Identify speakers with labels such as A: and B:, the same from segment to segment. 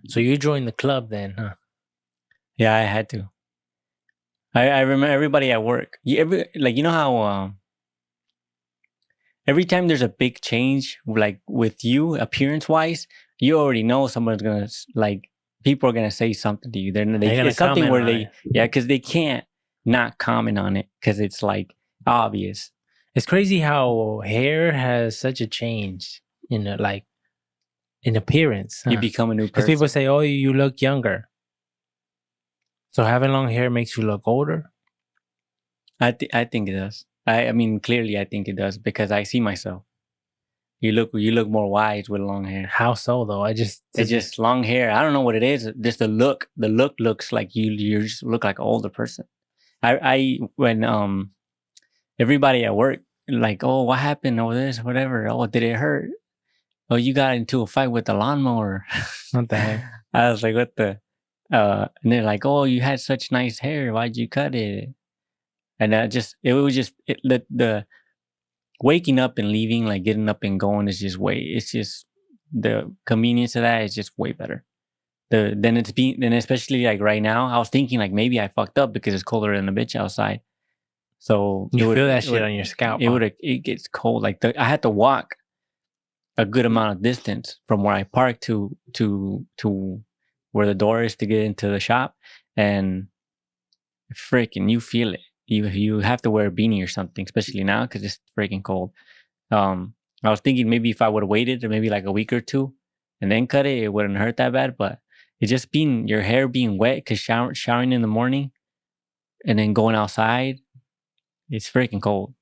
A: So you joined the club then, huh?
B: Yeah, I had to. I remember everybody at work. You know how every time there's a big change, like with you appearance wise, you already know someone's gonna like people are gonna say something to you.
A: They're gonna
B: It's something
A: comment
B: where
A: on it.
B: because they can't not comment on it because it's like obvious.
A: It's crazy how hair has such a change in appearance,
B: You
A: huh?
B: become a new
A: Because people
B: person.
A: say, "Oh, you look younger." So having long hair makes you look older.
B: I think it does. I mean clearly I think it does because I see myself. You look more wise with long hair.
A: How so though? I just
B: It's
A: doesn't.
B: just long hair. I don't know what it is. Just the look. The look looks like you just look like an older person. I when everybody at work like, oh, what happened over this, whatever. Oh, did it hurt? Oh, you got into a fight with the lawnmower.
A: What the heck?
B: I was like, what the? And they're like, oh, you had such nice hair. Why'd you cut it? And it was just the waking up and leaving, like getting up and going is just way. It's just the convenience of that is just way better. Then especially like right now, I was thinking like maybe I fucked up because it's colder than a bitch outside. So
A: You feel that shit on your scalp, huh?
B: it gets cold. Like I had to walk a good amount of distance from where I parked to where the door is to get into the shop, and freaking you feel it. You have to wear a beanie or something, especially now because it's freaking cold. I was thinking maybe if I would have waited maybe like a week or two and then cut it, it wouldn't hurt that bad. But it just being your hair being wet because showering in the morning and then going outside, it's freaking cold.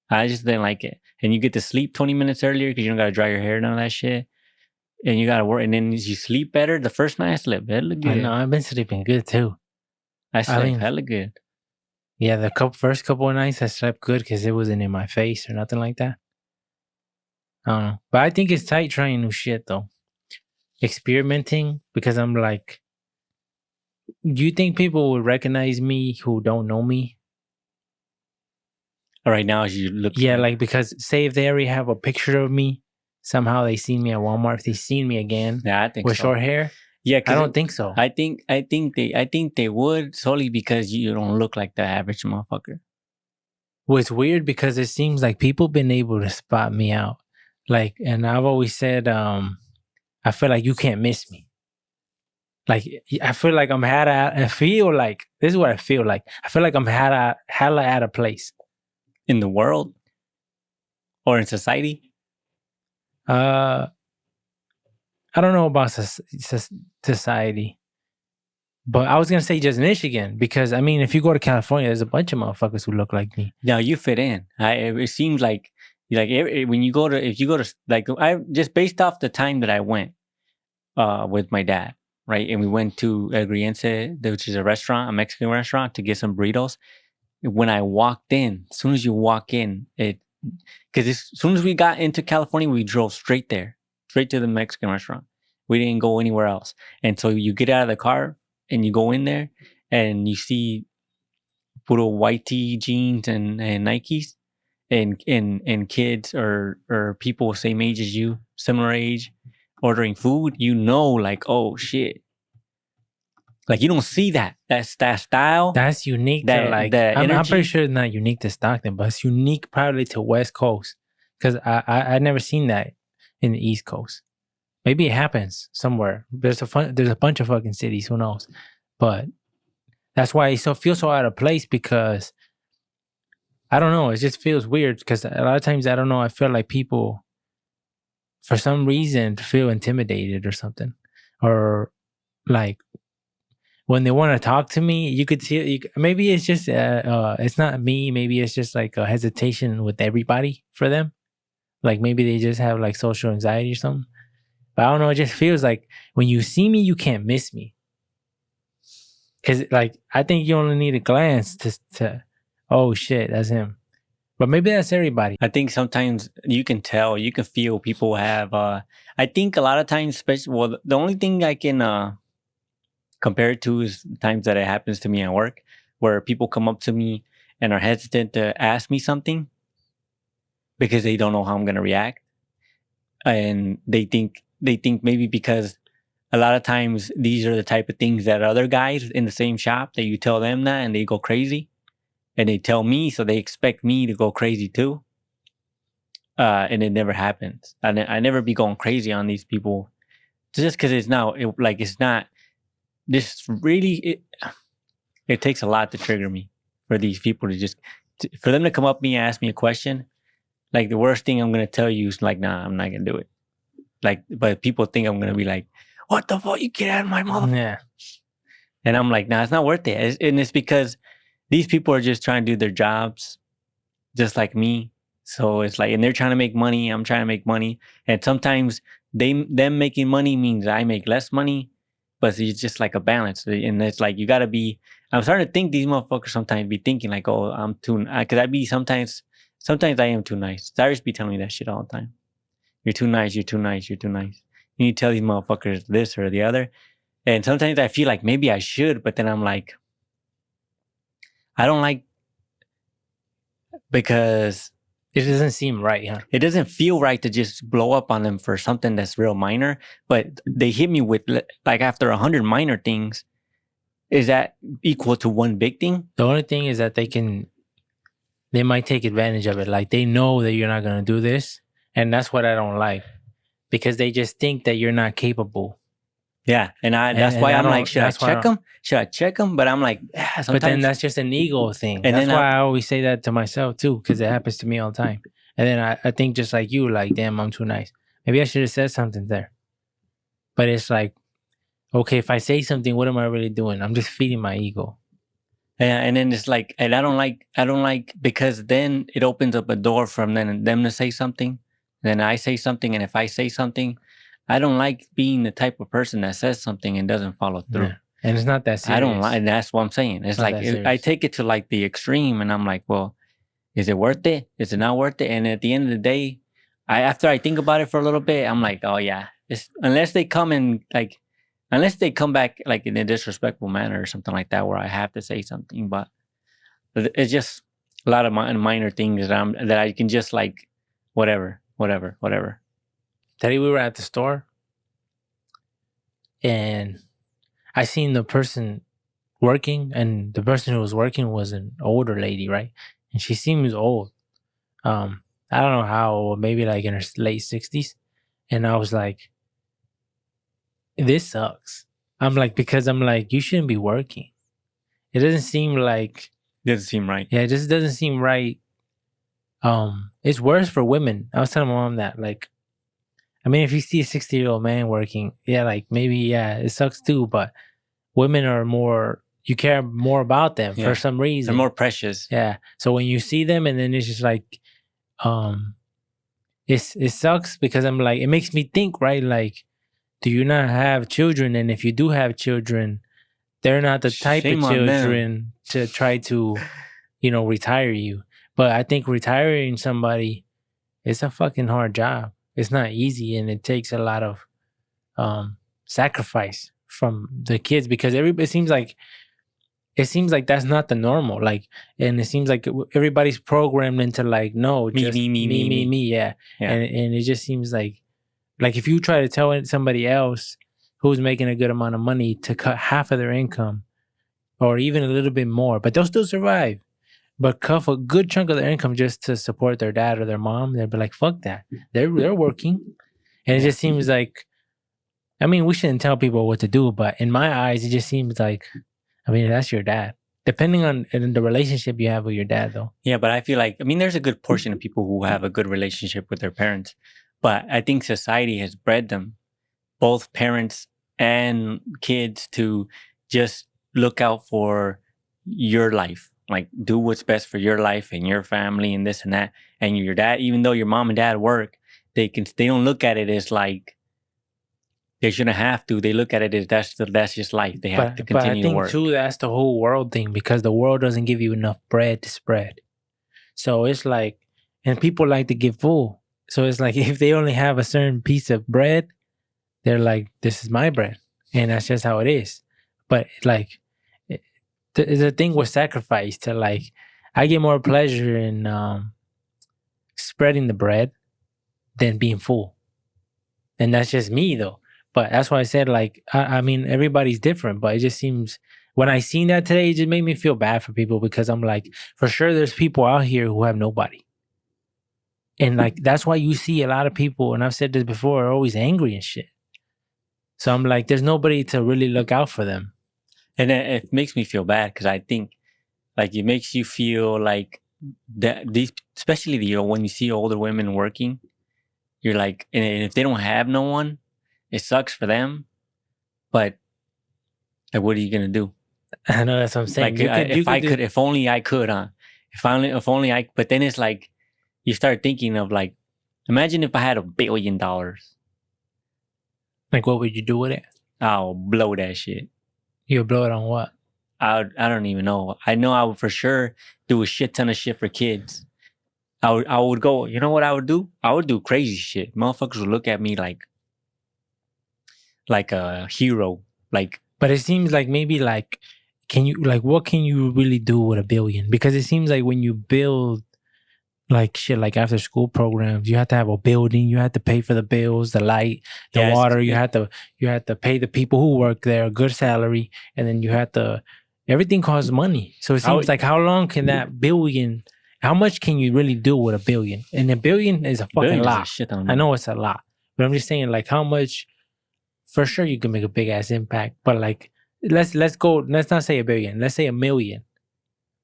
B: I just didn't like it. And you get to sleep 20 minutes earlier because you don't got to dry your hair, none of that shit. And you got to work. And then you sleep better. The first night I slept hella
A: I know.
B: good.
A: I've been sleeping good too.
B: I
A: I
B: slept
A: mean,
B: hella good.
A: yeah, the first couple of nights I slept good because it wasn't in my face or nothing like that. I don't know, but I think it's tight trying new shit though, experimenting because I'm like, do you think people would recognize me who don't know me?
B: Right now, you look
A: Yeah,
B: like,
A: like because say if they already have a picture of me, somehow they seen me at Walmart. If they seen me again
B: yeah, I think
A: with
B: so.
A: short hair,
B: Yeah,
A: I
B: because
A: don't think so.
B: I think they would solely because you don't look like the average motherfucker.
A: Well, it's weird because it seems like people been able to spot me out. Like, and I've always said, I feel like you can't miss me. Like, I feel like I feel like this is what I feel like. I feel like I'm hella at a place.
B: In the world or in society.
A: Uh, I don't know about society, but I was gonna say just Michigan because I mean, if you go to California, there's a bunch of motherfuckers who look like me.
B: Now you fit in. It seems like when you go to if you go to like I just based off the time that I went with my dad, right, and we went to El Griense, which is a restaurant, a Mexican restaurant, to get some burritos. When I walked in, as soon as you walk in, it because as soon as we got into California, we drove straight there, straight to the Mexican restaurant. We didn't go anywhere else. And so you get out of the car and you go in there and you see puro white tee jeans and Nikes and kids or people same age as you, similar age, ordering food, you know, like, oh shit. Like you don't see that. That's that style,
A: That's unique to
B: that
A: like.
B: the
A: I'm pretty
B: energy.
A: sure it's not unique to Stockton, but it's unique probably to West Coast because I never seen that in the East Coast. Maybe it happens somewhere. There's a bunch of fucking cities. Who knows? But that's why it feels so out of place because I don't know. It just feels weird because a lot of times I don't know. I feel like people for some reason feel intimidated or something, or like when they want to talk to me, you could see. Maybe it's just it's not me. Maybe it's just like a hesitation with everybody for them. Like maybe they just have like social anxiety or something. But I don't know. It just feels like when you see me, you can't miss me. Cause like I think you only need a glance to oh shit, that's him. But maybe that's everybody.
B: I think sometimes you can tell, you can feel people have I think a lot of times, especially well, the only thing I can compare it to is times that it happens to me at work where people come up to me and are hesitant to ask me something because they don't know how I'm gonna react. And they think maybe because a lot of times these are the type of things that other guys in the same shop that you tell them that and they go crazy, and they tell me, so they expect me to go crazy too. And it never happens. I never be going crazy on these people just because it's not this really. It takes a lot to trigger me for these people for them to come up to me and ask me a question. Like, the worst thing I'm gonna tell you is like, nah, I'm not gonna do it. Like, but people think I'm gonna be like, what the fuck, you get out of my mother.
A: Yeah.
B: And I'm like, nah, it's not worth it. And it's because these people are just trying to do their jobs just like me. So it's like, and they're trying to make money. I'm trying to make money. And sometimes them making money means I make less money, but it's just like a balance. And it's like, you gotta be, I'm starting to think these motherfuckers sometimes be thinking like, oh, I'm too, cause sometimes I am too nice. Cyrus be telling me that shit all the time. You're too nice, you're too nice, you're too nice. You need to tell these motherfuckers this or the other. And sometimes I feel like maybe I should, but then I'm like, I don't like, because
A: it doesn't seem right, huh?
B: It doesn't feel right to just blow up on them for something that's real minor. But they hit me with, like, after 100 minor things, is that equal to one big thing?
A: The only thing is that they might take advantage of it. Like, they know that you're not going to do this. And that's what I don't like, because they just think that you're not capable.
B: Yeah. And that's why I'm like, should I check them? Should I check them? But I'm like, sometimes.
A: But then that's just an ego thing. And that's why I always say that to myself too, because it happens to me all the time. And then I think just like you, like, damn, I'm too nice. Maybe I should have said something there. But it's like, okay, if I say something, what am I really doing? I'm just feeding my ego.
B: Yeah, and then it's like, and I don't like, because then it opens up a door from them to say something. Then I say something, and if I say something, I don't like being the type of person that says something and doesn't follow through. Yeah.
A: And it's not that serious.
B: I don't like, and that's what I'm saying. It's like, I take it to like the extreme, and I'm like, well, is it worth it? Is it not worth it? And at the end of the day, after I think about it for a little bit, I'm like, oh yeah, unless they come back like in a disrespectful manner or something like that, where I have to say something. But it's just a lot of minor things that I can just like, whatever.
A: Today we were at the store, and I seen the person working, and the person who was working was an older lady, right? And she seems old. I don't know how old, maybe like in her late 60s. And I was like, this sucks. Because you shouldn't be working. It doesn't seem like.
B: Doesn't seem right.
A: Yeah, it just doesn't seem right. It's worse for women. I was telling my mom that, like, I mean, if you see a 60-year-old man working, yeah, like, maybe, yeah, it sucks too, but women are more, you care more about them for some reason.
B: They're more precious.
A: Yeah. So when you see them, and then it's just like, it sucks, because I'm like, it makes me think, right? Like, do you not have children? And if you do have children, they're not the type of children to try to, retire you. But I think retiring somebody is a fucking hard job. It's not easy, and it takes a lot of sacrifice from the kids, because it seems like that's not the normal. Like, and it seems like everybody's programmed into like, no, just me, yeah. And it just seems like if you try to tell somebody else who's making a good amount of money to cut half of their income, or even a little bit more, but they'll still survive, but cut a good chunk of their income just to support their dad or their mom, they'll be like, fuck that. They're working. And it just seems like, I mean, we shouldn't tell people what to do, but in my eyes, it just seems like, I mean, that's your dad. Depending on the relationship you have with your dad, though.
B: Yeah, but I feel like, I mean, there's a good portion of people who have a good relationship with their parents, but I think society has bred them, both parents and kids, to just look out for your life. Like, do what's best for your life and your family and this and that. And your dad, even though your mom and dad work, they don't look at it as like they shouldn't have to. They look at it as that's just life. They have to continue to work.
A: But I think too, that's the whole world thing, because the world doesn't give you enough bread to spread. So it's like, and people like to get full. So it's like, if they only have a certain piece of bread, they're like, this is my bread. And that's just how it is. But like, the thing with sacrifice to like, I get more pleasure in spreading the bread than being full. And that's just me though. But that's why I said, like, I mean, everybody's different, but it just seems when I seen that today, it just made me feel bad for people because I'm like, for sure, there's people out here who have nobody. And like, that's why you see a lot of people, and I've said this before, are always angry and shit. So I'm like, there's nobody to really look out for them.
B: And it makes me feel bad because I think like it makes you feel like that these, especially when you see older women working, you're like, and if they don't have no one, it sucks for them. But like, what are you gonna do?
A: I know that's what I'm saying.
B: Like, if only I could, huh? If only I. But then it's like, you start thinking of like, imagine if I had $1 billion.
A: Like, what would you do with it?
B: I'll blow that shit.
A: You'll blow it on what?
B: I don't even know. I know I would for sure do a shit ton of shit for kids. I would go, you know what I would do? I would do crazy shit. Motherfuckers would look at me like a hero. Like,
A: but it seems like maybe like, what can you really do with $1 billion? Because it seems like when you build like shit, like after school programs, you have to have a building, you have to pay for the bills, the light, the water, you have to pay the people who work there a good salary, and then you have to, everything costs money. So it seems like how long can that billion, how much can you really do with $1 billion? And $1 billion is a fucking lot. I know it's a lot, but I'm just saying, like, how much, for sure you can make a big ass impact, but like, let's not say $1 billion, let's say $1 million.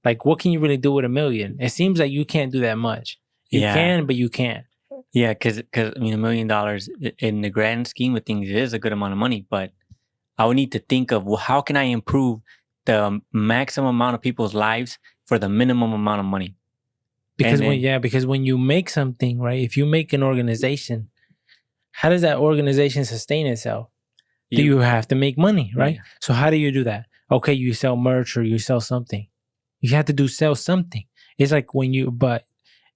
A: Like, what can you really do with $1 million? It seems like you can't do that much. You can, but you can't.
B: Yeah, because I mean, $1 million in the grand scheme of things, it is a good amount of money. But I would need to think of, well, how can I improve the maximum amount of people's lives for the minimum amount of money?
A: Because when you make something, right? If you make an organization, how does that organization sustain itself? You have to make money, right? Yeah. So how do you do that? Okay, you sell merch or you sell something. You have to sell something. It's like but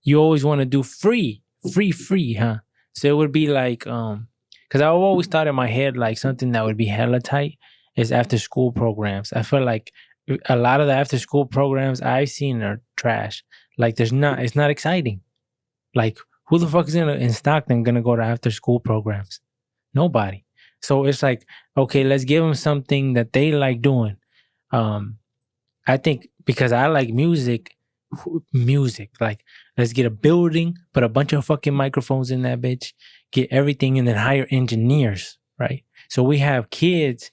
A: you always want to do free, huh? So it would be like, because I've always thought in my head, like something that would be hella tight is after school programs. I feel like a lot of the after school programs I've seen are trash. Like it's not exciting. Like who the fuck is in Stockton gonna go to after school programs? Nobody. So it's like, okay, let's give them something that they like doing. I think because I like music, like let's get a building, put a bunch of fucking microphones in that bitch, get everything, and then hire engineers, right? So we have kids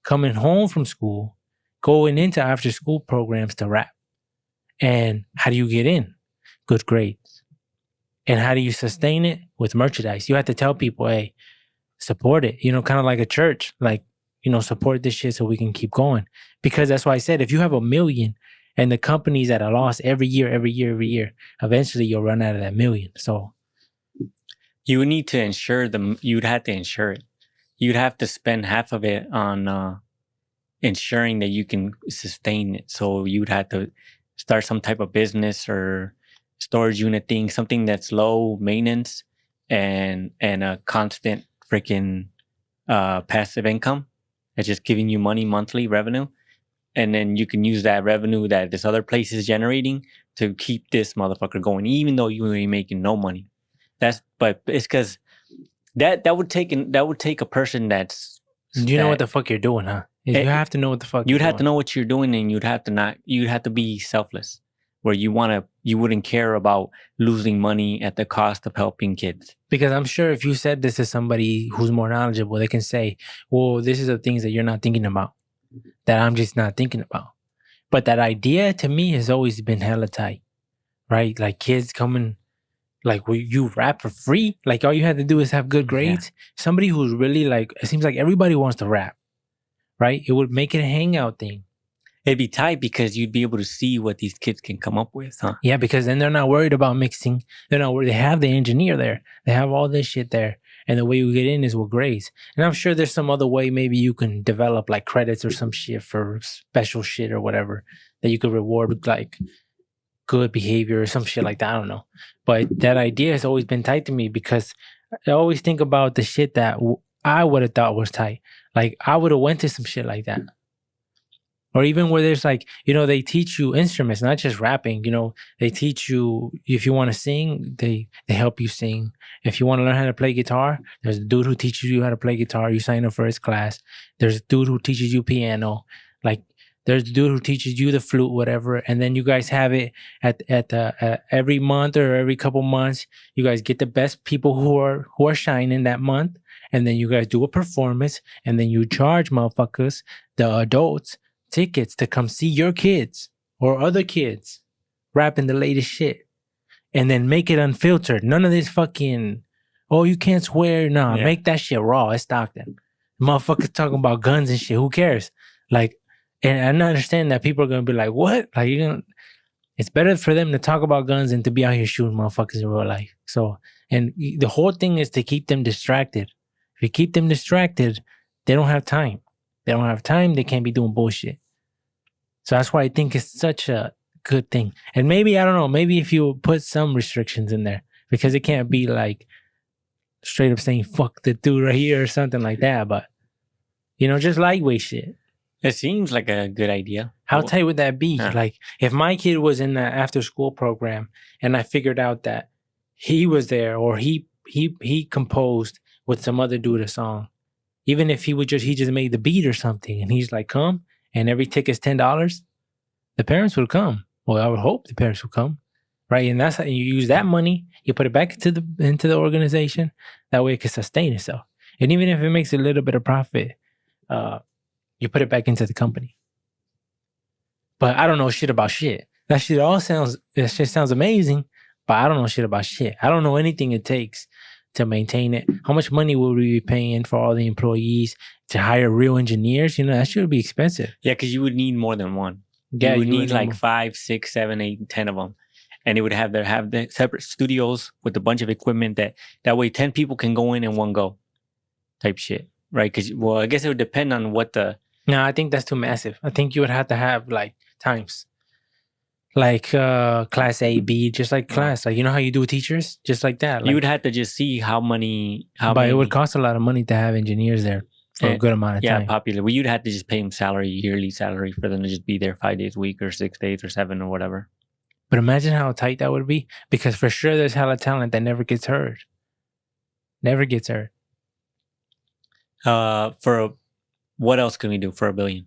A: coming home from school, going into after school programs to rap. And how do you get in? Good grades. And how do you sustain it? With merchandise. You have to tell people, hey, support it, kind of like a church, like, support this shit so we can keep going. Because that's why I said, if you have $1 million and the company's at a loss every year, eventually you'll run out of that $1 million. So
B: you would need to insure them. You'd have to insure it. You'd have to spend half of it on ensuring that you can sustain it. So you'd have to start some type of business or storage unit thing, something that's low maintenance and a constant freaking passive income. It's just giving you money, monthly revenue. And then you can use that revenue that this other place is generating to keep this motherfucker going, even though you ain't making no money. But it's because that would take a person that's.
A: You know what the fuck you're doing, huh? You have to know what the fuck
B: you'd have to know what you're doing, and you'd have to be selfless, where you wouldn't care about losing money at the cost of helping kids.
A: Because I'm sure if you said this to somebody who's more knowledgeable, they can say, well, this is the things that you're not thinking about, that I'm just not thinking about. But that idea to me has always been hella tight, right? Like kids coming, like, will you rap for free? Like all you have to do is have good grades. Yeah. Somebody who's really like, it seems like everybody wants to rap, right? It would make it a hangout thing.
B: It'd be tight because you'd be able to see what these kids can come up with, huh?
A: Yeah, because then they're not worried about mixing. They're not worried. They have the engineer there. They have all this shit there. And the way you get in is with grades. And I'm sure there's some other way maybe you can develop like credits or some shit for special shit or whatever that you could reward with like good behavior or some shit like that. I don't know. But that idea has always been tight to me because I always think about the shit that I would have thought was tight. Like I would have went to some shit like that. Or even where there's like, they teach you instruments, not just rapping. They teach you, if you want to sing, they help you sing. If you want to learn how to play guitar, there's a dude who teaches you how to play guitar. You sign up for his class. There's a dude who teaches you piano. Like there's a dude who teaches you the flute, whatever. And then you guys have it at every month or every couple months. You guys get the best people who are shining that month. And then you guys do a performance. And then you charge motherfuckers, the adults, tickets to come see your kids or other kids rapping the latest shit, and then make it unfiltered. None of this fucking, oh, you can't swear. Nah, make that shit raw. It's Stockton. Motherfuckers talking about guns and shit. Who cares? Like, and I understand that people are gonna be like, what? Like, it's better for them to talk about guns than to be out here shooting motherfuckers in real life. So, and the whole thing is to keep them distracted. If you keep them distracted, they don't have time. They don't have time. They can't be doing bullshit. So that's why I think it's such a good thing. And maybe, I don't know, maybe if you put some restrictions in there, because it can't be like straight up saying, fuck the dude right here or something like that. But, just lightweight shit.
B: It seems like a good idea.
A: How tight would that be? Like if my kid was in the after school program and I figured out that he was there, or he composed with some other dude a song, even if he just made the beat or something, and he's like, come, and every ticket's $10, the parents would come. Well, I would hope the parents would come, right? And that's how you use that money. You put it back into the organization. That way it can sustain itself. And even if it makes a little bit of profit, you put it back into the company. But I don't know shit about shit. That shit sounds amazing, but I don't know shit about shit. I don't know anything it takes to maintain it. How much money would we be paying for all the employees to hire real engineers? That should be expensive.
B: Yeah, because you would need more than one.
A: Yeah,
B: you would need like 5, 6, 7, 8, 10 of them. And it would have the separate studios with a bunch of equipment that way 10 people can go in one go type shit. Right? Because, well, I guess it would depend on what the...
A: No, I think that's too massive. I think you would have to have like times. Like class A, B, just like class. Like, how you do with teachers? Just like that. Like,
B: you would have to just see how many...
A: But it would cost a lot of money to have engineers there for a good amount of time.
B: Yeah, popular. Well, you'd have to just pay them yearly salary for them to just be there 5 days a week or 6 days or 7 or whatever.
A: But imagine how tight that would be. Because for sure there's hella talent that never gets heard. Never gets heard.
B: What else can we do for $1 billion?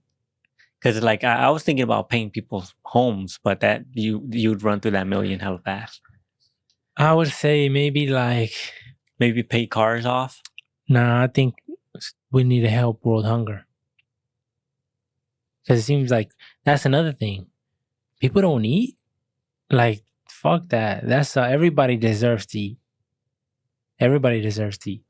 B: Because like I was thinking about paying people's homes, but that you'd run through that $1 million hella fast.
A: I would say maybe
B: pay cars off.
A: Nah, I think we need to help world hunger. Because it seems like that's another thing. People don't eat. Like, fuck that. That's everybody deserves to eat. Everybody deserves to eat.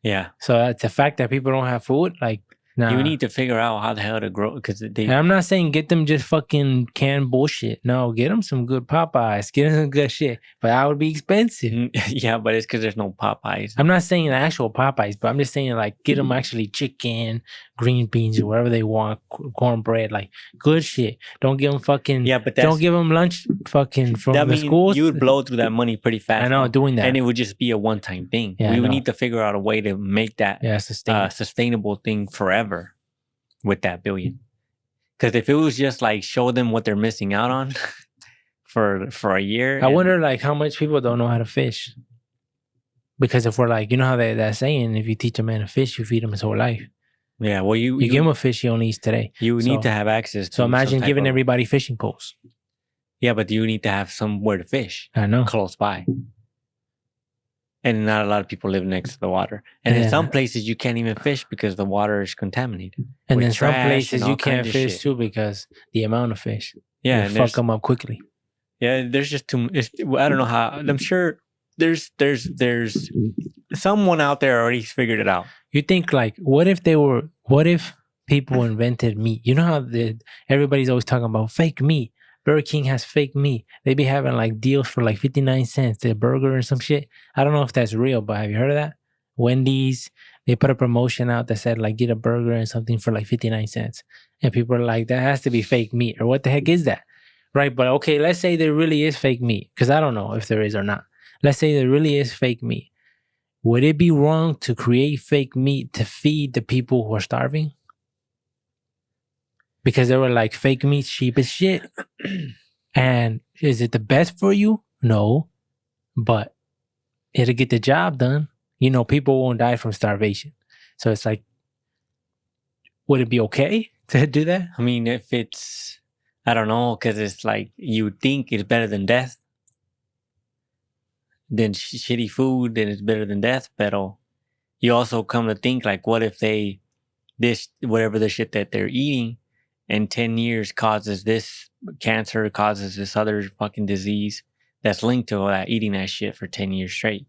B: Yeah.
A: So it's the fact that people don't have food. Like, nah.
B: You need to figure out how the hell to grow, because
A: I'm not saying get them just fucking canned bullshit. No, get them some good Popeyes. Get them some good shit. But that would be expensive.
B: Yeah, but it's because there's no Popeyes.
A: I'm not saying the actual Popeyes, but I'm just saying like get them actually chicken, green beans, or whatever they want, cornbread, like good shit. Don't give them fucking.
B: Yeah, but
A: don't give them lunch fucking from the schools.
B: You would blow through that money pretty fast.
A: I know, doing that,
B: and it would just be a one-time thing.
A: Yeah,
B: we would need to figure out a way to make that sustainable thing forever. With that $1 billion. Because if it was just like show them what they're missing out on for a year.
A: I wonder like how much people don't know how to fish. Because if we're like, how that saying, if you teach a man to fish, you feed him his whole life.
B: Yeah, well you
A: give him a fish he only eats today.
B: You need to have access to.
A: So imagine giving everybody fishing poles.
B: Yeah, but you need to have somewhere to fish.
A: I know.
B: Close by. And not a lot of people live next to the water. And in some places you can't even fish because the water is contaminated.
A: And in some places you can't fish too because the amount of fish.
B: Yeah,
A: fuck them up quickly.
B: Yeah, there's just too. I don't know how. I'm sure there's someone out there already figured it out.
A: You think like, what if people invented meat? You know how everybody's always talking about fake meat. Burger King has fake meat. They be having like deals for like 59 cents, the burger or some shit. I don't know if that's real, but have you heard of that? Wendy's, they put a promotion out that said like get a burger and something for like 59 cents. And people are like, that has to be fake meat, or what the heck is that? Right? But okay, let's say there really is fake meat, because I don't know if there is or not. Let's say there really is fake meat. Would it be wrong to create fake meat to feed the people who are starving? because they were like fake meat's cheap as shit. And is it the best for you? No, but it'll get the job done. You know, people won't die from starvation. So it's like, would it be okay to do that?
B: I mean, if it's, I don't know, because it's like you think it's better than death, then shitty food, then it's better than death. But you also come to think like, what if whatever the shit that they're eating in 10 years causes this cancer, causes this other fucking disease that's linked to eating that shit for 10 years straight.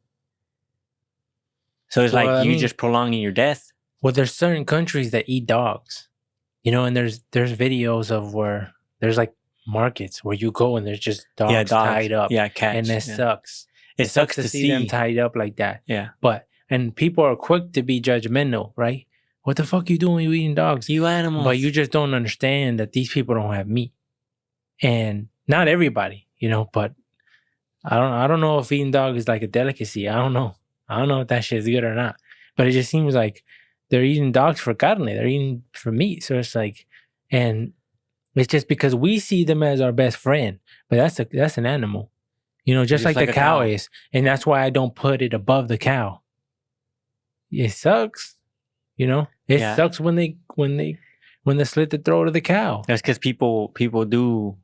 B: So it's like you're just prolonging your death.
A: Well, there's certain countries that eat dogs, you know, and there's videos of where there's like markets where you go and there's just dogs tied up.
B: Yeah, catch.
A: And it sucks.
B: It sucks to see
A: them tied up like that.
B: Yeah.
A: And people are quick to be judgmental, right? What the fuck you doing? You eating dogs?
B: You animals.
A: But you just don't understand that these people don't have meat. And not everybody, you know, but I don't know if eating dog is like a delicacy. I don't know if that shit's good or not. But it just seems like they're eating dogs for carne. They're eating for meat. So it's like, and it's just because we see them as our best friend. But that's an animal. You know, just like the cow is. And that's why I don't put it above the cow. It sucks. You know? It sucks when they slit the throat of the cow.
B: That's because people do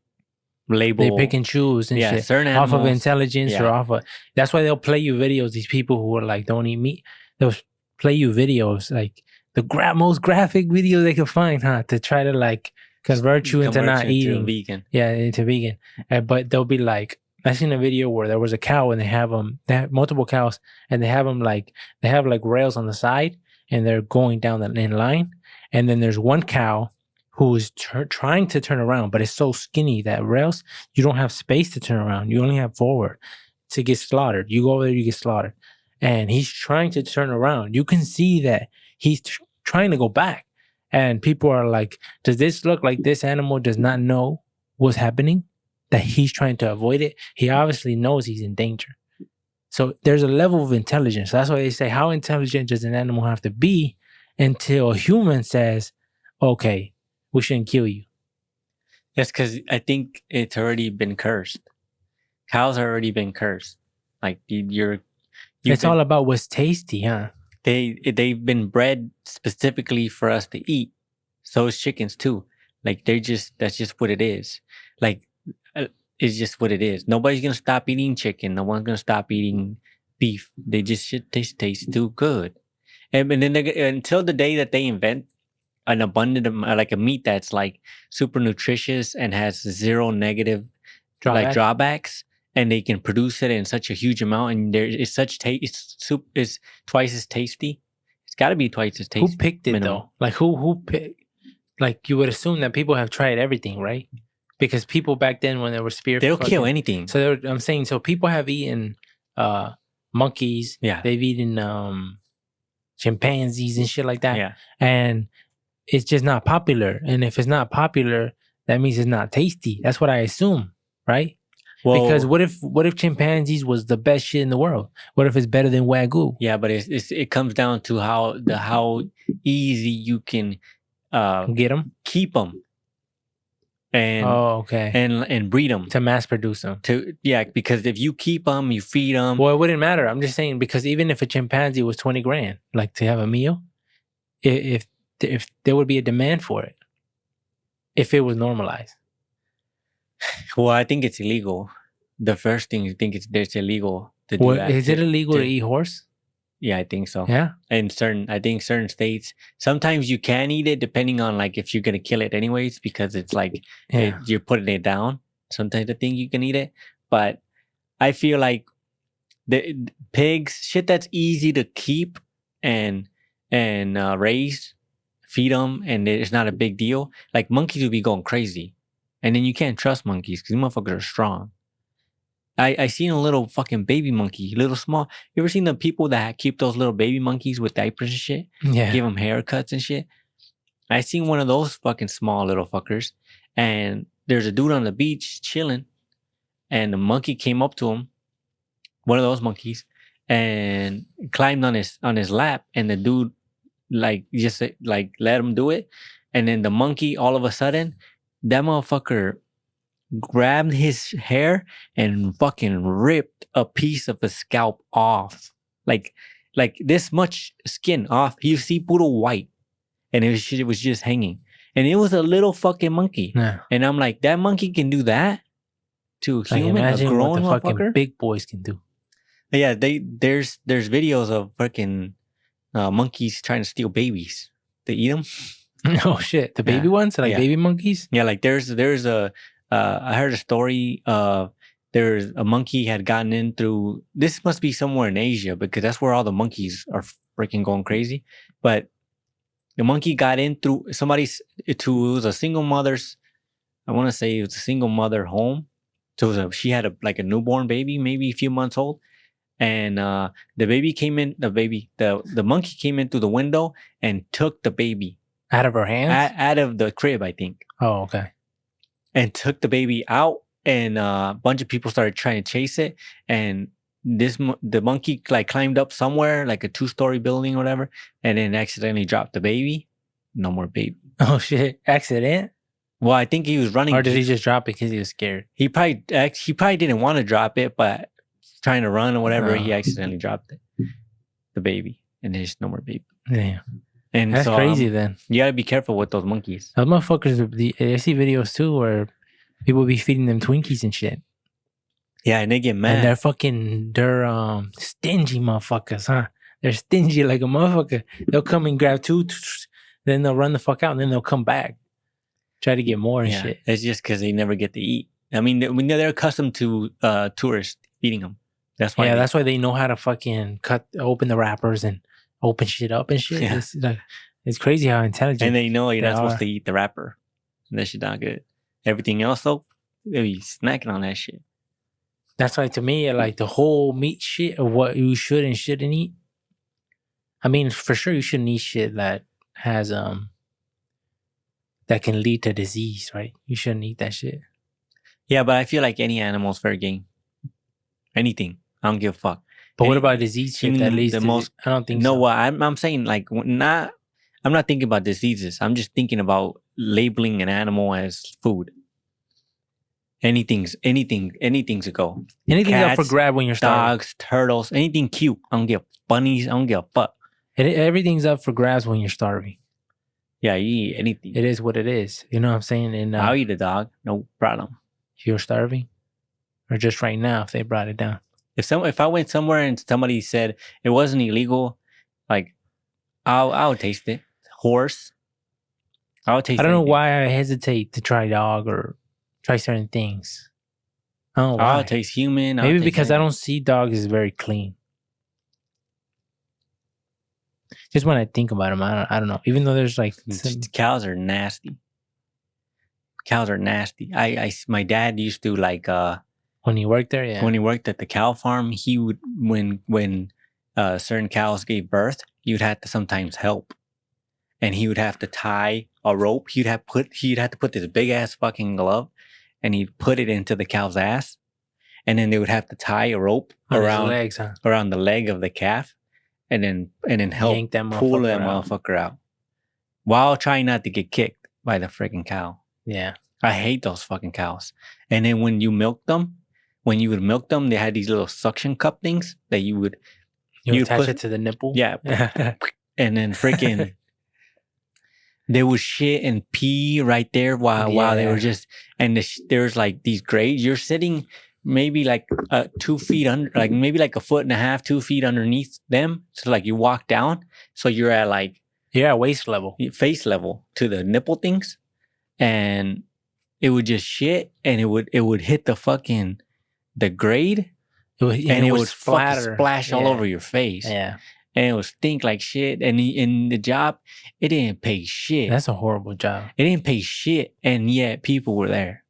B: label.
A: They pick and choose and shit.
B: Certain animals,
A: off of intelligence or off of. That's why they'll play you videos. These people who are like, don't eat meat. They'll play you videos like the most graphic video they can find, to try to like convert you into not eating.
B: Vegan.
A: Yeah, into vegan. But they'll be like, I seen a video where there was a cow and they have multiple cows and they have like rails on the side and they're going down in line. And then there's one cow who is trying to turn around, but it's so skinny that rails, you don't have space to turn around. You only have forward to get slaughtered. You go over there, you get slaughtered. And he's trying to turn around. You can see that he's trying to go back. And people are like, does this look like this animal does not know what's happening? That he's trying to avoid it? He obviously knows he's in danger. So there's a level of intelligence. That's why they say, how intelligent does an animal have to be until a human says, okay, we shouldn't kill you?
B: That's because I think it's already been cursed. Cows have already been cursed. Like
A: it's all about what's tasty, huh?
B: They've been bred specifically for us to eat. So is chickens too. Like that's just what it is. Like it's just what it is. Nobody's gonna stop eating chicken. No one's gonna stop eating beef. They just taste too good. And then until the day that they invent an abundant like a meat that's like super nutritious and has zero negative drawbacks, and they can produce it in such a huge amount, and there is such taste. It's twice as tasty. It's got to be twice as tasty.
A: Who picked it though? Like who picked? Like you would assume that people have tried everything, right? Because people back then, when they were
B: they'll kill anything.
A: So I'm saying, so people have eaten monkeys.
B: Yeah,
A: they've eaten chimpanzees and shit like that.
B: Yeah,
A: and it's just not popular. And if it's not popular, that means it's not tasty. That's what I assume, right? Well, because what if chimpanzees was the best shit in the world? What if it's better than Wagyu?
B: Yeah, but it comes down to how easy you can
A: get them,
B: keep them, and and breed them
A: to mass produce them.
B: Because if you keep them, you feed them.
A: Well, it wouldn't matter. I'm just saying, because even if a chimpanzee was $20,000, like to have a meal, if there would be a demand for it, if it was normalized.
B: Well, I think it's illegal. The first thing you think it's illegal to do that.
A: Is it illegal to eat horse?
B: Yeah, I think so.
A: Yeah.
B: In certain states, sometimes you can eat it depending on like if you're gonna kill it anyways, because it's like you're putting it down. Sometimes I think you can eat it, but I feel like the pigs, shit that's easy to keep and raise, feed them, and it's not a big deal. Like monkeys would be going crazy. And then you can't trust monkeys because motherfuckers are strong. I seen a little fucking baby monkey, little small. You ever seen the people that keep those little baby monkeys with diapers and shit?
A: Yeah.
B: Give them haircuts and shit. I seen one of those fucking small little fuckers. And there's a dude on the beach chilling. And the monkey came up to him, one of those monkeys, and climbed on his lap. And the dude just let him do it. And then the monkey, all of a sudden, that motherfucker grabbed his hair and fucking ripped a piece of his scalp off. Like this much skin off. You see puro white. And it was just hanging. And it was a little fucking monkey.
A: Yeah.
B: And I'm like, that monkey can do that to a
A: Like,
B: human, a
A: imagine
B: grown
A: what the fucking
B: motherfucker?
A: big boys can do.
B: Yeah, there's videos of fucking monkeys trying to steal babies to eat them.
A: Oh shit, the baby ones, like baby monkeys.
B: Yeah, like there's a I heard a story. There's a monkey had gotten in through. This must be somewhere in Asia because that's where all the monkeys are freaking going crazy. But the monkey got in through somebody's. It was a single mother's. I want to say it was a single mother home. So she had a newborn baby, maybe a few months old. And the baby came in. The monkey came in through the window and took the baby
A: out of her hands,
B: out of the crib, I think.
A: Oh, okay.
B: And took the baby out, and a bunch of people started trying to chase it. And the monkey like climbed up somewhere, like a 2-story building or whatever, and then accidentally dropped the baby. No more baby.
A: Oh shit! Accident?
B: Well, I think he was running.
A: Or did he just drop it because he was scared?
B: He probably didn't want to drop it, but trying to run or whatever, he accidentally dropped it, the baby, and there's no more baby.
A: Yeah,
B: and
A: that's
B: so,
A: crazy. Then
B: you gotta be careful with those monkeys.
A: Those motherfuckers. I see videos too where people be feeding them Twinkies and shit.
B: Yeah, and they get mad.
A: And they're stingy motherfuckers, huh? They're stingy like a motherfucker. They'll come and grab 2, then they'll run the fuck out, and then they'll come back, try to get more and shit.
B: It's just because they never get to eat. I mean, they're accustomed to tourists feeding them. That's why.
A: Yeah, that's why they know how to fucking open the wrappers and open shit up and shit. Yeah. It's crazy how intelligent.
B: And they know you're not supposed to eat the wrapper. That shit not good. Everything else though, they be snacking on that shit.
A: That's why to me, like the whole meat shit of what you should and shouldn't eat. I mean, for sure you shouldn't eat shit that has that can lead to disease, right? You shouldn't eat that shit.
B: Yeah, but I feel like any animal's fair game. Anything. I don't give a fuck.
A: But what about disease shit that leads to I don't think so.
B: No, I'm saying like I'm not thinking about diseases. I'm just thinking about labeling an animal as food. Anything's a go.
A: Anything's up for grab when you're starving.
B: Dogs, turtles, anything cute. I don't give bunnies. I don't give a fuck.
A: Everything's up for grabs when you're starving.
B: Yeah, you eat anything.
A: It is what it is. You know what I'm saying? And
B: I'll eat a dog. No problem.
A: If you're starving? Or just right now if they brought it down?
B: If I went somewhere and somebody said it wasn't illegal, like I'll taste it. Horse. I don't
A: know why I hesitate to try dog or try certain things. I don't know why.
B: I'll taste human.
A: Maybe because I don't see dogs as very clean. Just when I think about them, I don't know. Even though there's like
B: cows are nasty. Cows are nasty. My dad used to like
A: when he worked there, yeah.
B: When he worked at the cow farm, he would when certain cows gave birth, you'd have to sometimes help, and he would have to tie a rope. He'd have to put this big ass fucking glove, and he'd put it into the cow's ass, and then they would have to tie a rope around
A: legs, huh?
B: Around the leg of the calf, and then help pull that motherfucker out while trying not to get kicked by the freaking cow.
A: Yeah,
B: I hate those fucking cows. And then when you would milk them, they had these little suction cup things that you would
A: attach it to the nipple.
B: Yeah, and then freaking they would shit and pee right there while they were just there's like these grades. You're sitting maybe like 2 feet under, like maybe like 1.5 feet, 2 feet underneath them. So like you walk down, so you're at like
A: waist level,
B: face level to the nipple things, and it would just shit, and it would hit the grade, and it would splash all over your face.
A: Yeah.
B: And it would stink like shit. And in the job, it didn't pay shit.
A: That's a horrible job.
B: It didn't pay shit, and yet people were there.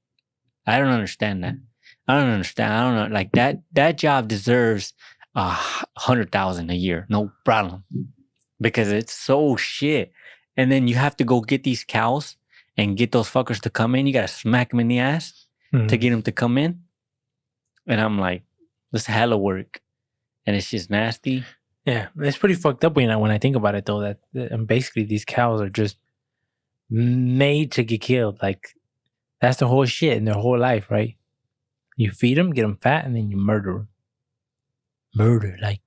B: I don't understand that. I don't know. Like that job deserves $100,000 a year, no problem, because it's so shit. And then you have to go get these cows and get those fuckers to come in. You gotta smack them in the ass to get them to come in. And I'm like, this hella work, and it's just nasty.
A: Yeah, it's pretty fucked up when I think about it though. That basically these cows are just made to get killed. Like that's the whole shit in their whole life, right? You feed them, get them fat, and then you murder them. Murder, like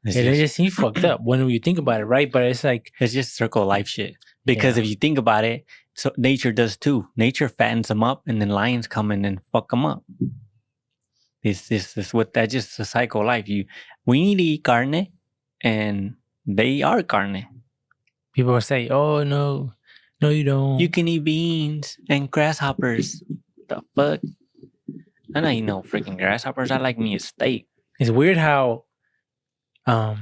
A: it just seems fucked up when you think about it, right? But it's like
B: it's just circle of life shit. Because if you think about it, so nature does too. Nature fattens them up, and then lions come in and fuck them up. This what that's just a cycle of life. We need to eat carne, and they are carne.
A: People will say, "Oh no, you don't.
B: You can eat beans and grasshoppers." The fuck? I don't eat no freaking grasshoppers. I like me a steak.
A: It's weird how it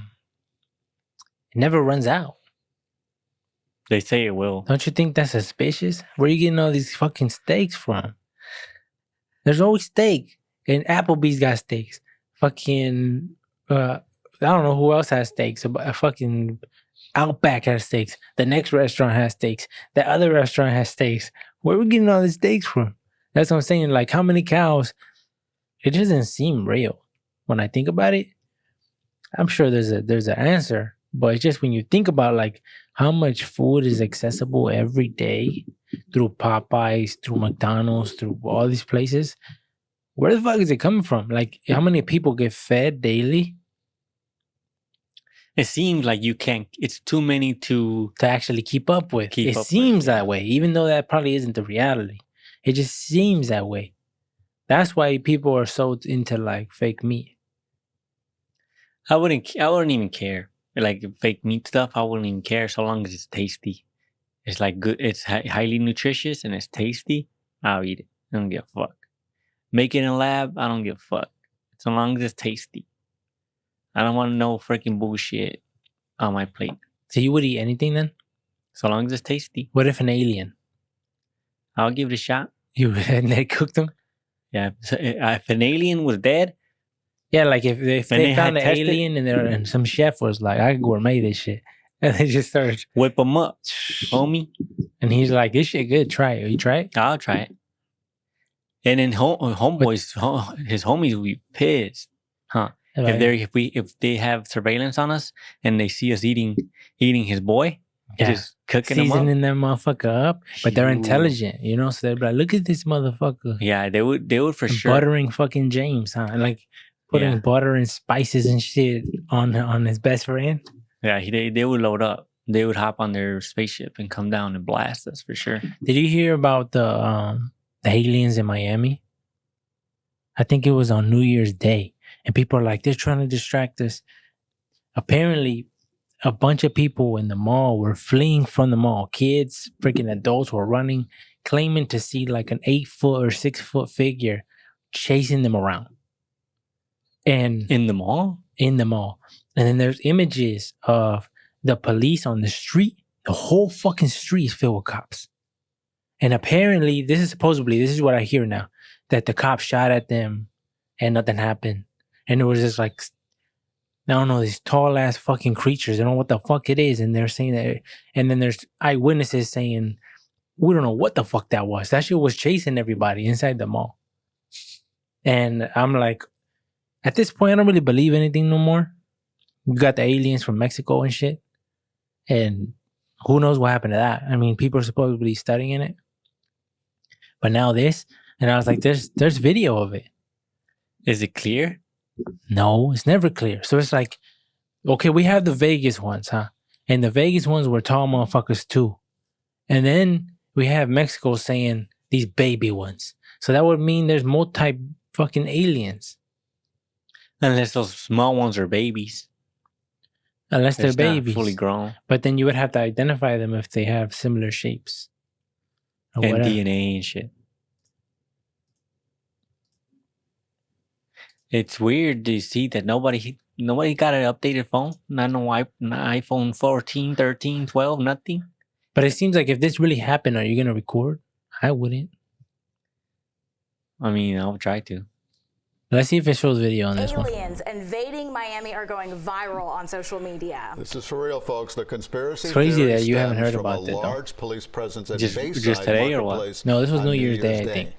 A: never runs out.
B: They say it will.
A: Don't you think that's suspicious? Where are you getting all these fucking steaks from? There's always steak. And Applebee's got steaks. Fucking, I don't know who else has steaks. A fucking Outback has steaks. The next restaurant has steaks. The other restaurant has steaks. Where are we getting all these steaks from? That's what I'm saying. Like, how many cows? It doesn't seem real. When I think about it, I'm sure there's an answer. But it's just when you think about like how much food is accessible every day through Popeyes, through McDonald's, through all these places, where the fuck is it coming from? Like, how many people get fed daily?
B: It seems like you can't. It's too many to
A: actually keep up with. It seems that way, even though that probably isn't the reality. It just seems that way. That's why people are so into like fake meat.
B: I wouldn't even care. Like fake meat stuff, I wouldn't even care so long as it's tasty. It's like good. It's highly nutritious and it's tasty. I'll eat it. I don't give a fuck. Make it in a lab. I don't give a fuck. So long as it's tasty. I don't want no freaking bullshit on my plate.
A: So you would eat anything then?
B: So long as it's tasty.
A: What if an alien?
B: I'll give it a shot.
A: And they cooked them?
B: Yeah. So if an alien was dead.
A: Yeah, like if they found an alien and some chef was like, I can gourmet this shit. And they just started.
B: Whip them up, homie.
A: And he's like, this shit good. Try it. You try it?
B: I'll try it. And then homeboys, his homies will be pissed. Huh. If they have surveillance on us and they see us eating his boy, just cooking
A: seasoning that motherfucker up, but they're intelligent, you know. So they're like, "Look at this motherfucker."
B: Yeah, they would for sure
A: buttering fucking James, huh? Like putting butter and spices and shit on his best friend.
B: Yeah, they would load up. They would hop on their spaceship and come down and blast us for sure.
A: Did you hear about the aliens in Miami? I think it was on New Year's Day. And people are like, they're trying to distract us. Apparently, a bunch of people in the mall were fleeing from the mall. Kids, freaking adults were running, claiming to see like an 8-foot or 6-foot figure chasing them around. And
B: in the mall?
A: In the mall. And then there's images of the police on the street. The whole fucking street is filled with cops. And apparently, this is what I hear now, that the cops shot at them and nothing happened. And it was just like, I don't know, these tall ass fucking creatures. I don't know what the fuck it is. And they're saying that. And then there's eyewitnesses saying, we don't know what the fuck that was. That shit was chasing everybody inside the mall. And I'm like, at this point, I don't really believe anything no more. You got the aliens from Mexico and shit. And who knows what happened to that? I mean, people are supposedly studying it. But now this. And I was like, there's video of it.
B: Is it clear?
A: No, it's never clear. So it's like, okay, we have the Vegas ones, huh? And the Vegas ones were tall motherfuckers too. And then we have Mexico saying these baby ones. So that would mean there's multi fucking aliens.
B: Unless those small ones are babies.
A: Unless they're babies.
B: Fully grown.
A: But then you would have to identify them if they have similar shapes.
B: And whatever. DNA and shit. It's weird to see that nobody got an updated phone. Not no iPhone 14, 13, 12, nothing.
A: But it seems like if this really happened, are you going to record? I wouldn't.
B: I mean, I'll try to.
A: Let's see if it shows video on this one.
C: Aliens invading Miami are going viral on social media.
D: This is for real, folks. The conspiracy.
A: It's crazy that you haven't heard about it,
D: large police presence at
B: just today or what?
A: No, this was New Year's Day, I think.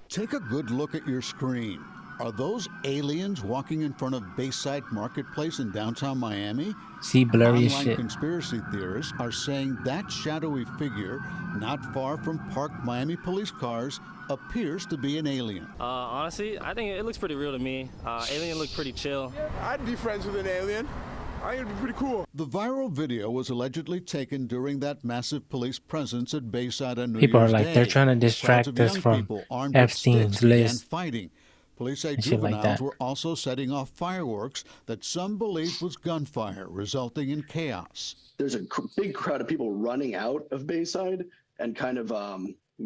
E: Take a good look at your screen. Are those aliens walking in front of Bayside Marketplace in downtown Miami?
A: See, blurry as
E: Online
A: shit.
E: conspiracy theorists are saying that shadowy figure, not far from parked Miami police cars, appears to be an alien.
F: Honestly, I think it looks pretty real to me. Alien look pretty chill.
G: I'd be friends with an alien. I think it'd be pretty cool.
E: The viral video was allegedly taken during that massive police presence at Bayside on New
A: People are
E: Year's
A: like,
E: Day.
A: they're trying to
E: Crowds
A: distract
E: of
A: us
E: young
A: from
E: people armed with
A: Epstein's
E: sticks began
A: list.
E: fighting. Police say
A: and shit like
E: juveniles
A: that.
E: were also setting off fireworks that some believed was gunfire, resulting in chaos.
H: There's a big crowd of people running out of Bayside and kind of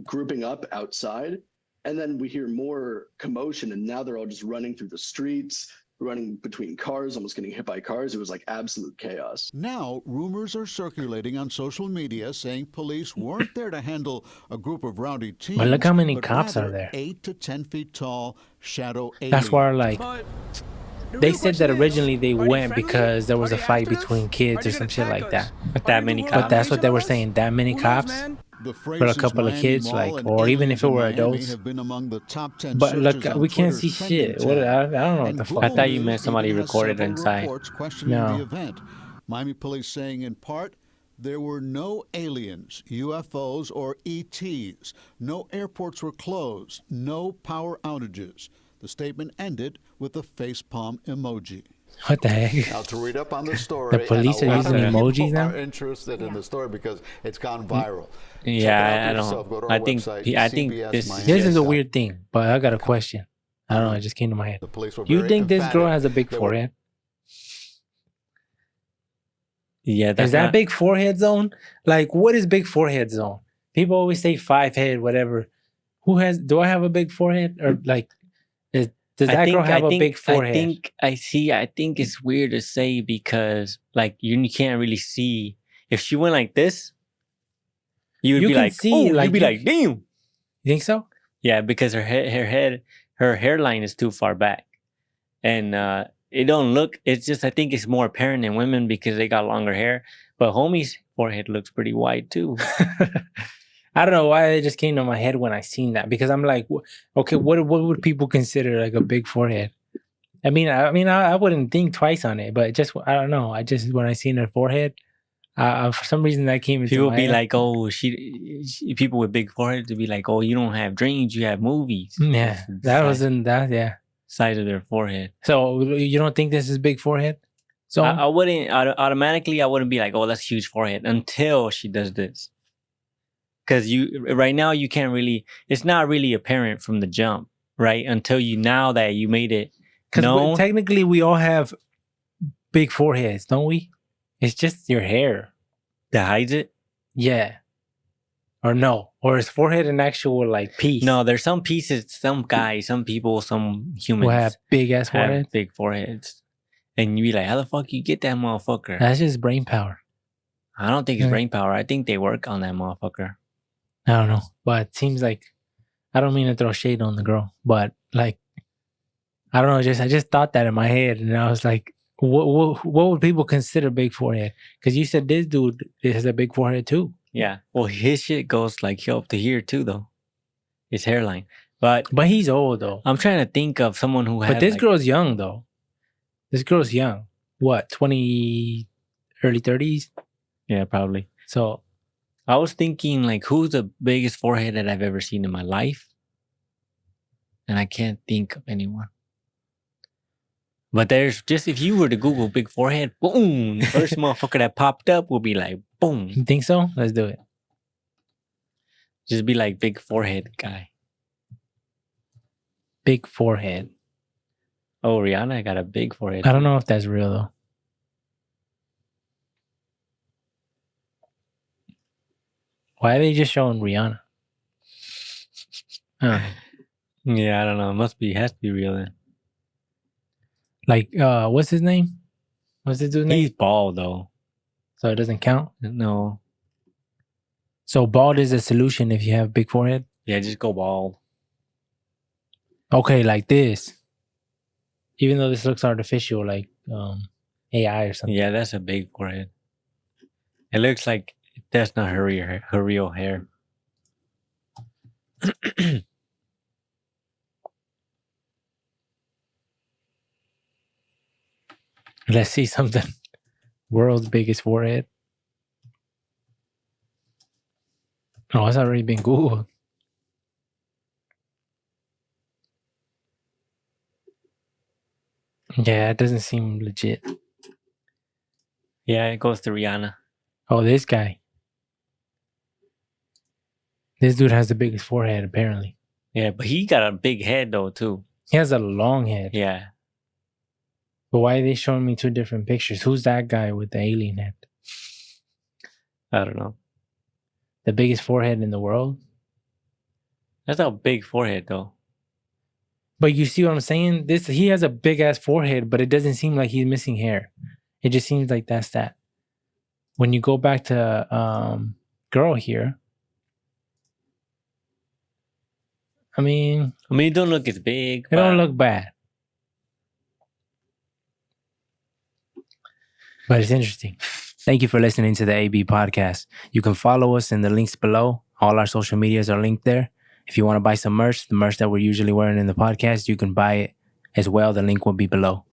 H: grouping up outside. And then we hear more commotion, and now they're all just running through the streets, running between cars, almost getting hit by cars. It was like absolute chaos.
E: Now, rumors are circulating on social media saying police weren't there to handle a group of rowdy teens.
A: But look how many
E: but
A: cops are
E: rather
A: there.
E: 8 to 10 feet tall shadow aliens.
A: That's why, like,
F: But the
A: they
F: real
A: said
F: question
A: that
F: is,
A: originally they
F: are they
A: went
F: friendly?
A: because there was
F: Are
A: a
F: they
A: fight
F: after us?
A: between kids
F: Are
A: or
F: they
A: some
F: gonna
A: shit
F: attack
A: like that.
F: us?
B: But
F: Are
B: that
F: they
B: many
F: doing
B: cops.
A: But that's what they were
F: us?
A: saying. That many
F: Who knows,
A: cops.
F: man?
E: The
A: For a
E: phrases
A: couple of
E: Miami
A: kids,
E: Mall
A: like,
E: and
A: or even
E: aliens
A: if it
E: in
A: were
E: Miami
A: adults.
E: have been among the top 10
A: But look,
E: searches on
A: we can't see
E: Twitter's trending
A: shit. What,
E: tab.
A: I don't know what
E: And
A: the
E: Google
A: fuck.
B: I thought you
E: News
B: meant somebody
E: even has
B: recorded
E: several
B: inside.
E: reports questioning
A: No.
E: the event. Miami police saying in part, there were no aliens, UFOs, or ETs. No airports were closed. No power outages. The statement ended with a facepalm emoji.
A: What the heck?
D: Now, to read up on the story,
A: The police
D: and a
A: are
D: lot of
A: using
D: people
A: emojis now?
D: are interested in the story because it's gone viral. Check it
B: Yeah,
D: out
B: I
D: for
B: don't.
D: yourself. Go to our
B: I think.
D: website,
B: I think
D: CBS
B: this.
D: Miami.
A: This is a
D: Yes.
A: weird thing, but I got a question. I don't know. It just came to my head.
D: The police were
A: You
D: very
A: think this girl
D: emphatic.
A: has a big
D: They were-
A: forehead?
B: Yeah, that's
A: Is that
B: not,
A: big forehead zone? Like, what is big forehead zone? People always say 5 head, whatever. Who has? Do I have a big forehead, or like, does that girl have a big forehead?
B: I think it's weird to say because like you can't really see. If she went like this, you would
A: You
B: be
A: can
B: like,
A: see,
B: oh,
A: like,
B: you'd be
A: you-
B: like, damn.
A: You think so?
B: Yeah, because her hairline is too far back, and it don't look. It's just I think it's more apparent in women because they got longer hair. But homie's forehead looks pretty wide too.
A: I don't know why it just came to my head when I seen that, because I'm like, okay, what would people consider like a big forehead? I wouldn't think twice on it, but just I don't know. I just when I seen her forehead, for some reason that came into
B: People
A: my
B: be
A: head.
B: like, oh, she people with big foreheads to be like, oh, you don't have dreams, you have movies.
A: Yeah,
B: That's the
A: that
B: size-
A: wasn't that. Yeah.
B: size of their forehead.
A: So you don't think this is big forehead? So
B: I wouldn't automatically. I wouldn't be like, oh, that's huge forehead until she does this. Because right now you can't really. It's not really apparent from the jump, right? Until now that you made it known.
A: technically we all have big foreheads, don't we? It's just your hair.
B: That hides it.
A: Yeah. Or no. Or is forehead an actual like piece?
B: No, there's some pieces, some guys, some people, some humans
A: Who have big ass
B: have
A: foreheads?
B: big foreheads, and you be like, how the fuck you get that motherfucker?
A: That's just brain power.
B: I don't think it's
A: Yeah.
B: brain power. I think they work on that motherfucker.
A: I don't know. But it seems like I don't mean to throw shade on the girl, but like I don't know, I just thought that in my head, and I was like, what would people consider big forehead? Because you said this dude has a big forehead too.
B: Yeah. Well, his shit goes like up to here too, though. His hairline. But
A: But he's old though.
B: I'm trying to think of someone who had.
A: But this
B: like,
A: girl's young though. This girl's young. What, 20, early 30s?
B: Yeah, probably.
A: So
B: I was thinking like, who's the biggest forehead that I've ever seen in my life? And I can't think of anyone. But there's just, if you were to Google big forehead, boom, the first motherfucker that popped up will be like, boom.
A: you think so? Let's do it.
B: Just be like big forehead guy.
A: Big forehead.
B: Oh, Rihanna got a big forehead.
A: I don't know if that's real though. Why are they just showing Rihanna? Huh.
B: Yeah, I don't know. It must be, has to be real then.
A: Like, what's his name? What's this dude's name?
B: He's bald though.
A: So it doesn't count.
B: No.
A: So bald is a solution if you have big forehead.
B: Yeah, just go bald.
A: Okay, like this. Even though this looks artificial, like AI or something.
B: Yeah, that's a big forehead. It looks like that's not her real hair.
A: Let's see something. World's biggest forehead. Oh, it's already been Googled. Yeah, it doesn't seem legit.
B: Yeah, it goes to Rihanna.
A: Oh, this guy. This dude has the biggest forehead, apparently.
B: Yeah, but he got a big head though too.
A: He has a long head.
B: Yeah.
A: But why are they showing me two different pictures? Who's that guy with the alien head?
B: I don't know.
A: The biggest forehead in the world?
B: That's a big forehead though.
A: But you see what I'm saying? He has a big ass forehead, but it doesn't seem like he's missing hair. It just seems like that's that. When you go back to girl here, I mean,
B: it don't look as big.
A: It don't look bad. But it's interesting. Thank you for listening to the AB podcast. You can follow us in the links below. All our social medias are linked there. If you want to buy some merch, the merch that we're usually wearing in the podcast, you can buy it as well. The link will be below.